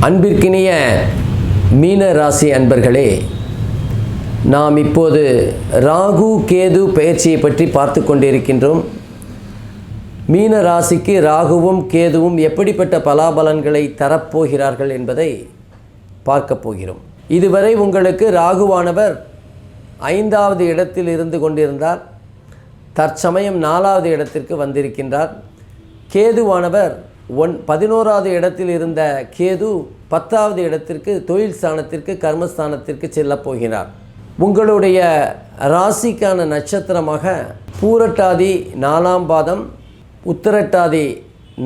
அன்பிற்கினிய மீன ராசி அன்பர்களே, நாம் இப்போது ராகு கேது பெயர்ச்சியை பற்றி பார்த்து கொண்டிருக்கின்றோம். மீன ராசிக்கு ராகுவும் கேதுவும் எப்படிப்பட்ட பலாபலன்களை தரப்போகிறார்கள் என்பதை பார்க்க போகிறோம். இதுவரை உங்களுக்கு ராகுவானவர் 5வது இடத்தில் இருந்து கொண்டிருந்தார். தற்சமயம் 4வது இடத்திற்கு வந்திருக்கின்றார். கேதுவானவர் 11வது இடத்தில் இருந்த கேது 10வது இடத்திற்கு தொழில் ஸ்தானத்திற்கு கர்மஸ்தானத்திற்கு செல்லப் போகிறார். உங்களுடைய ராசிக்கான நட்சத்திரமாக பூரட்டாதி 4ஆம் பாதம், உத்திரட்டாதி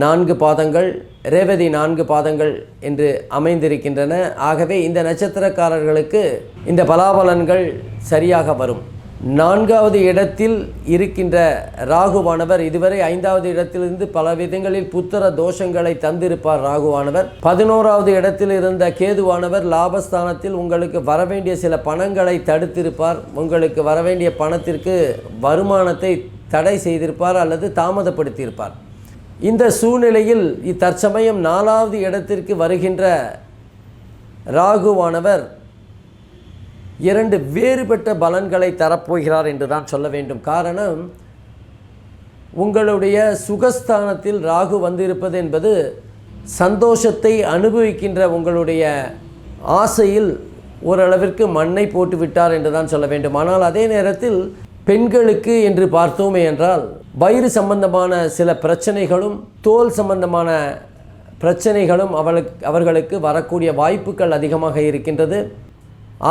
4 பாதங்கள், ரேவதி 4 பாதங்கள் என்று அமைந்திருக்கின்றன. ஆகவே இந்த நட்சத்திரக்காரர்களுக்கு இந்த பலாபலன்கள் சரியாக வரும். 4வது இடத்தில் இருக்கின்ற ராகுவானவர் இதுவரை 5வது இடத்திலிருந்து பல விதங்களில் புத்திர தோஷங்களை தந்திருப்பார். ராகுவானவர் 11வது இடத்தில் இருந்த கேதுவானவர் லாபஸ்தானத்தில் உங்களுக்கு வரவேண்டிய சில பணங்களை தடுத்திருப்பார். உங்களுக்கு வரவேண்டிய பணத்திற்கு வருமானத்தை தடை செய்திருப்பார் அல்லது தாமதப்படுத்தியிருப்பார். இந்த சூழ்நிலையில் தற்சமயம் 4வது இடத்திற்கு வருகின்ற ராகுவானவர் 2 வேறுபட்ட பலன்களை தரப்போகிறார் என்று தான் சொல்ல வேண்டும். காரணம், உங்களுடைய சுகஸ்தானத்தில் ராகு வந்திருப்பது என்பது சந்தோஷத்தை அனுபவிக்கின்ற உங்களுடைய ஆசையில் ஓரளவிற்கு மண்ணை போட்டு விட்டார் என்று தான் சொல்ல வேண்டும். ஆனால் அதே நேரத்தில் பெண்களுக்கு என்று பார்த்தோமே என்றால் வயிறு சம்பந்தமான சில பிரச்சனைகளும் தோல் சம்பந்தமான பிரச்சனைகளும் அவர்களுக்கு வரக்கூடிய வாய்ப்புகள் அதிகமாக இருக்கின்றது.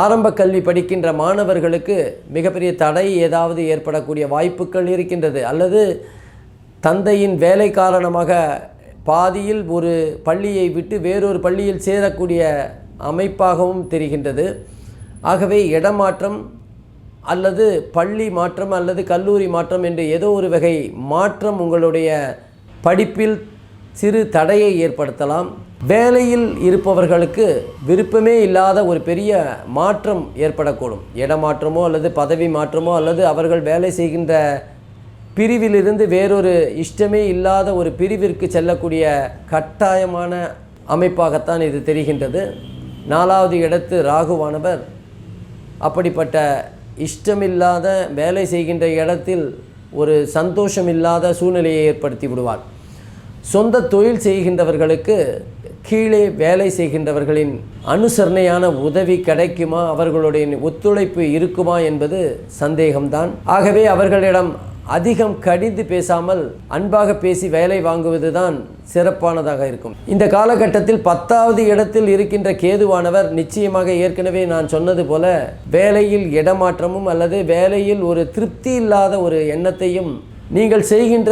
ஆரம்ப கல்வி படிக்கின்ற மாணவர்களுக்கு மிகப்பெரிய தடை ஏதாவது ஏற்படக்கூடிய வாய்ப்புகள் இருக்கின்றது. அல்லது தந்தையின் வேலை காரணமாக பாதியில் ஒரு பள்ளியை விட்டு வேறொரு பள்ளியில் சேரக்கூடிய அமைப்பாகவும் தெரிகின்றது. ஆகவே இடமாற்றம் அல்லது பள்ளி மாற்றம் அல்லது கல்லூரி மாற்றம் என்று ஏதோ ஒரு வகை மாற்றம் உங்களுடைய படிப்பில் சிறு தடையை ஏற்படுத்தலாம். வேலையில் இருப்பவர்களுக்கு விருப்பமே இல்லாத ஒரு பெரிய மாற்றம் ஏற்படக்கூடும். இடமாற்றமோ அல்லது பதவி மாற்றமோ அல்லது அவர்கள் வேலை செய்கின்ற பிரிவிலிருந்து வேறொரு இஷ்டமே இல்லாத ஒரு பிரிவிற்கு செல்லக்கூடிய கட்டாயமான அமைப்பாகத்தான் இது தெரிகின்றது. 4வது இடத்து ராகுவானவர் அப்படிப்பட்ட இஷ்டமில்லாத வேலை செய்கின்ற இடத்தில் ஒரு சந்தோஷமில்லாத சூழ்நிலையை ஏற்படுத்தி விடுவார். சொந்த தொழில் செய்கின்றவர்களுக்கு கீழே வேலை செய்கின்றவர்களின் அனுசரணையான உதவி கிடைக்குமா, அவர்களுடைய ஒத்துழைப்பு இருக்குமா என்பது சந்தேகம்தான். ஆகவே அவர்களிடம் அதிகம் கடிந்து பேசாமல் அன்பாக பேசி வேலை வாங்குவது தான் சிறப்பானதாக இருக்கும். இந்த காலகட்டத்தில் 10வது இடத்தில் இருக்கின்ற கேதுவானவர் நிச்சயமாக ஏற்கனவே நான் சொன்னது போல வேலையில் இடமாற்றமும் அல்லது வேலையில் ஒரு திருப்தி இல்லாத ஒரு எண்ணத்தையும், நீங்கள் செய்கின்ற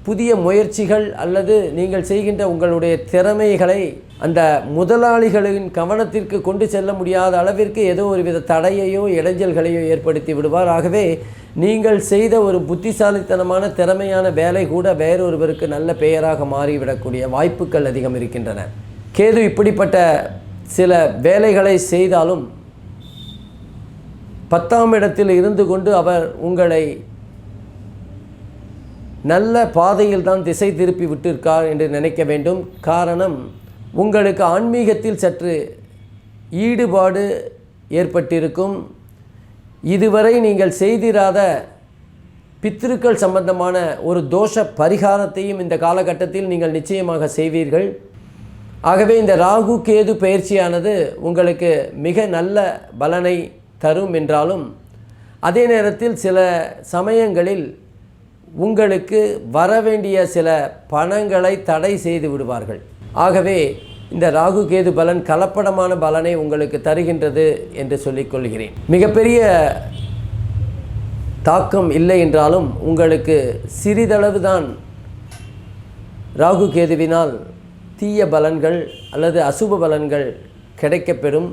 புதிய முயற்சிகள் அல்லது நீங்கள் செய்கின்ற உங்களுடைய திறமைகளை அந்த முதலாளிகளின் கவனத்திற்கு கொண்டு செல்ல முடியாத அளவிற்கு ஏதோ ஒரு வித தடையையோ இடைஞ்சல்களையோ ஏற்படுத்தி விடுவார். ஆகவே நீங்கள் செய்த ஒரு புத்திசாலித்தனமான திறமையான வேலை கூட வேறொருவருக்கு நல்ல பெயராக மாறிவிடக்கூடிய வாய்ப்புகள் அதிகம் இருக்கின்றன. கேது இப்படிப்பட்ட சில வேலைகளை செய்தாலும் 10ஆம் இடத்தில் இருந்து கொண்டு அவர் உங்களை நல்ல பாதையில் தான் திசை திருப்பி விட்டிருக்கார் என்று நினைக்க வேண்டும். காரணம், உங்களுக்கு ஆன்மீகத்தில் சற்று ஈடுபாடு ஏற்பட்டிருக்கும். இதுவரை நீங்கள் செய்திராத பித்ருக்கள் சம்பந்தமான ஒரு தோஷ பரிகாரத்தையும் இந்த காலகட்டத்தில் நீங்கள் நிச்சயமாக செய்வீர்கள். ஆகவே இந்த ராகு கேது பயிற்சியானது உங்களுக்கு மிக நல்ல பலனை தரும் என்றாலும் அதே நேரத்தில் சில சமயங்களில் உங்களுக்கு வரவேண்டிய சில பணங்களை தடை செய்து விடுவார்கள். ஆகவே இந்த ராகு கேது பலன் கலப்படமான பலனை உங்களுக்கு தருகின்றது என்று சொல்லிக்கொள்கிறேன். மிகப்பெரிய தாக்கம் இல்லை என்றாலும் உங்களுக்கு சிறிதளவு தான் ராகு கேதுவினால் தீய பலன்கள் அல்லது அசுப பலன்கள் கிடைக்கப்பெறும்.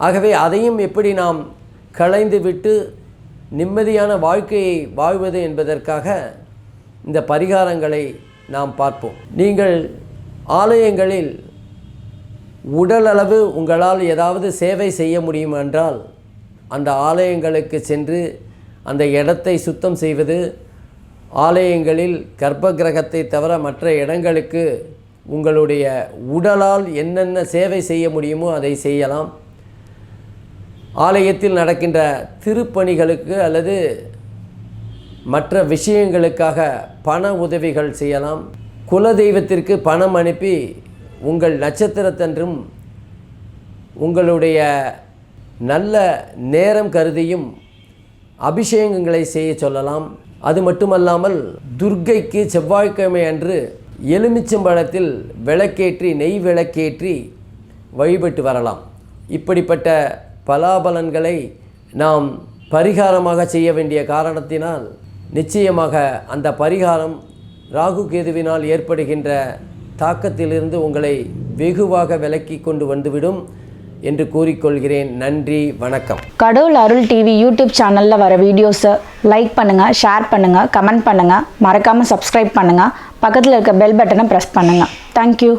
ஆகவே அதையும் எப்படி நாம் களைந்துவிட்டு நிம்மதியான வாழ்க்கையை வாழ்வது என்பதற்காக இந்த பரிகாரங்களை நாம் பார்ப்போம். நீங்கள் ஆலயங்களில் உடலளவு உங்களால் ஏதாவது சேவை செய்ய முடியும் என்றால் அந்த ஆலயங்களுக்கு சென்று அந்த இடத்தை சுத்தம் செய்வது, ஆலயங்களில் கர்ப்ப கிரகத்தை தவிர மற்ற இடங்களுக்கு உங்களுடைய உடலால் என்னென்ன சேவை செய்ய முடியுமோ அதை செய்யலாம். ஆலயத்தில் நடக்கின்ற திருப்பணிகளுக்கு அல்லது மற்ற விஷயங்களுக்காக பண உதவிகள் செய்யலாம். குலதெய்வத்திற்கு பணம் அனுப்பி உங்கள் நட்சத்திரத்தன்றும் உங்களுடைய நல்ல நேரம் கருதியும் அபிஷேகங்களை செய்ய சொல்லலாம். அது மட்டுமல்லாமல் துர்க்கைக்கு செவ்வாய்க்கிழமை அன்று எலுமிச்சம்பழத்தில் விளக்கேற்றி நெய் விளக்கேற்றி வழிபட்டு வரலாம். இப்படிப்பட்ட பலாபலன்களை நாம் பரிகாரமாக செய்ய வேண்டிய காரணத்தினால் நிச்சயமாக அந்த பரிகாரம் ராகு கேதுவினால் ஏற்படுகின்ற தாக்கத்திலிருந்து உங்களை வெகுவாக விலக்கி கொண்டு வந்துவிடும் என்று கூறிக்கொள்கிறேன். நன்றி, வணக்கம். கடவுள் அருள் டிவி யூடியூப் சேனலில் வர வீடியோஸை லைக் பண்ணுங்கள், ஷேர் பண்ணுங்கள், கமெண்ட் பண்ணுங்கள், மறக்காமல் சப்ஸ்கிரைப் பண்ணுங்கள், பக்கத்தில் இருக்க பெல் பட்டனை ப்ரெஸ் பண்ணுங்கள். தேங்க்யூ.